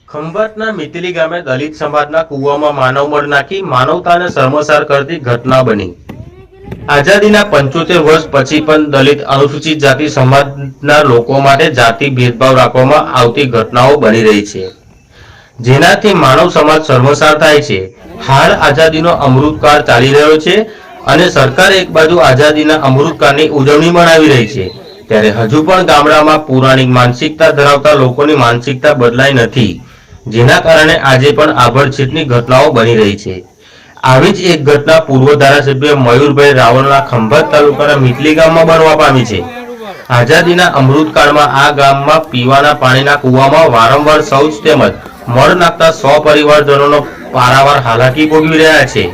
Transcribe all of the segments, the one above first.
ખંભાતના મિતલી ગામે દલિત સમાજના કૂવામાં માનવબળ નાખી માનવતાને શર્મસાર કરતી ઘટના બની। આઝાદીના 75 વર્ષ પછી પણ દલિત અનુસૂચિત જાતિ સમાજના લોકો માટે જાતિ ભેદભાવ રાખવામાં આવતી ઘટનાઓ બની રહી છે, જેનાથી માનવ સમાજ શર્મસાર થાય છે। હાલ આઝાદીનો અમૃતકાળ ચાલી રહ્યો છે અને સરકાર એક બાજુ આઝાદીના અમૃતકાળની ઉજવણી મનાવી રહી છે, ત્યારે હજુ પણ ગામડામાં પૌરાણિક માનસિકતા ધરાવતા લોકોની માનસિકતા બદલાઈ નથી, જેના કારણે આજે પણ આભડછેટની ઘટનાઓ બની રહી છે। આવી જ એક ઘટના પૂર્વ ધારાસભ્ય મયુરભાઈ રાવળના ખંભાત તાલુકાના મિતલી ગામમાં બનવા પામી છે। આઝાદીના અમૃતકાળમાં આ ગામમાં પીવાના પાણીના કૂવામાં વારંવાર શૌચ તેમજ મળ નાખતા 100 પરિવારજનોનો પારાવાર હાલાકી ભોગવી રહ્યા છે।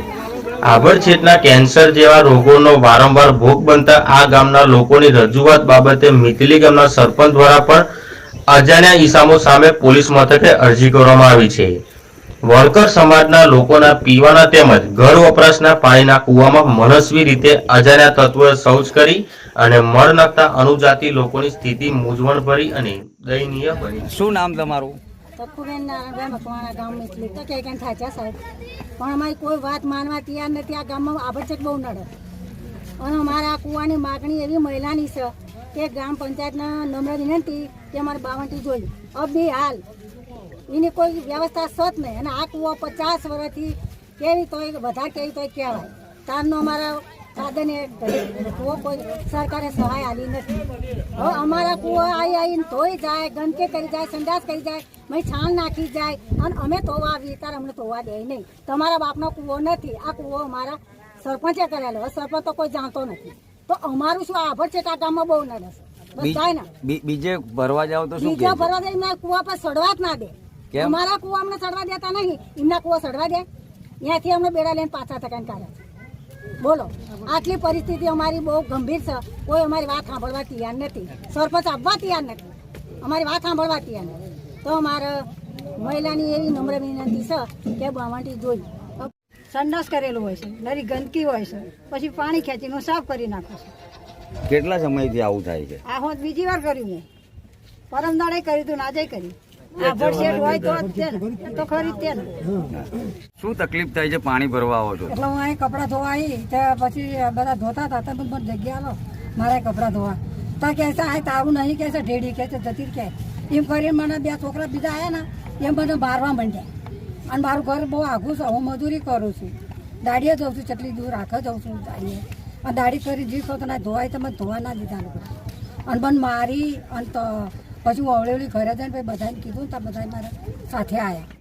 આભડછેટના કેન્સર જેવા રોગોનો વારંવાર ભોગ બનતા આ ગામના લોકોની રજૂઆત બાબતે મિતલી ગામના સરપંચ દ્વારા પણ અજાણ્યા ઈસમો સામે પોલીસ મથકે અરજી કરવામાં આવી છે। વણકર સમાજના લોકોના પીવાના તેમજ ઘર વપરાશના પાણીના કૂવામાં મનસ્વી રીતે અજાણ્યા તત્વોએ શૌચ કરી અને મળ નાખતા અનુજાતિ લોકોની સ્થિતિ મૂંઝવણભરી અને દયનીય બની। શું નામ તમારું? તત્પુબેન નારાયણભાઈ મકવાણા ગામ મિતલી તો કે થાચા સાહેબ, પણ અમારી કોઈ વાત માનવા તૈયાર નથી। આ ગામમાં આભડછેટ બહુ નડે અને અમારા આ કૂવાની માગણી એવી મહિલાની છે કે ગ્રામ પંચાયતના નમ્ર વિનંતી કે અમારે 52 જોઈ અબી હાલ એની કોઈ વ્યવસ્થા સત નહીં અને આ કૂવો 50 વર્ષથી કેવી તોય વધારે કેવી તોય કહેવાય તારનો અમારા સાધને કૂવો કોઈ સરકારે સહાય આપી નથી। હવે અમારા કૂવો આવીને ધોઈ જાય, ગંદકી કરી જાય, સંડાસ કરી જાય, મેં છાણ નાખી જાય અને અમે ધોવા આવીએ ત્યારે અમને ધોવા દે નહીં। તમારા બાપનો કૂવો નથી, આ કૂવો અમારા સરપંચે કરેલો, સરપંચ તો કોઈ જાણતો નથી, તો અમારું શું આભડછેટ આ ગામમાં બહુ નડે છે। બસ જાય ને બીજે ભરવા જાવ તો શું? બીજા ભરવા દે એમના કૂવા પર સડવા જ ના દે। અમારા કૂવા અમને સડવા દેતા નહીં, એમના કૂવા સડવા દે, ત્યાંથી અમને બેડા લઈને પાછા ટકાઈને કાઢે છે। બોલો, આટલી પરિસ્થિતિ અમારી બહુ ગંભીર છે, કોઈ અમારી વાત સાંભળવા તૈયાર નથી, સરપંચ આપવા તૈયાર નથી, અમારી વાત સાંભળવા તૈયાર નથી। તો અમારે મહિલાની એવી નમ્ર વિનંતી છે કે બાવંટી જોઈ સંડાસ કરેલું હોય છે, નરી ગંદકી હોય છે, પછી પાણી ખેંચીને સાફ કરી નાખે છે। કેટલા સમયથી આવું થાય છે? આ હોત બીજી વાર કર્યું મેં, પરમ દાડે કર્યું હતું, આજે કર્યું। આભડછેટ હોય તો ખરી જ તે ને। શું તકલીફ થાય છે પાણી ભરવા આવો છો? એટલે હું અહીં કપડાં ધોવા આવી તો પછી બધા ધોતા હતા, તમે મને જગ્યા લો મારે કપડાં ધોવા, તો કહે છે આ તારું નહીં, કહે છે ઢેડી, કહે છે જતી કહે, એમ કરીને મને 2 છોકરા બીજા આવ્યા ને એમ મને મારવા માંડ્યા। અને મારું ઘર બહુ આઘું છે, હું મજૂરી કરું છું, દાડીએ જાઉં છું, ચટલી દૂર રાખવા જાઉં છું દાડીએ, અને દાડી કરી જીખો તો ના ધોવાય તો મને ધોવા ના દીધા લોકો, અને મને મારી અને તો પછી હું અવળેવળી ઘરે જઈને પછી બધાને કીધું તો બધા મારા સાથે આવ્યા।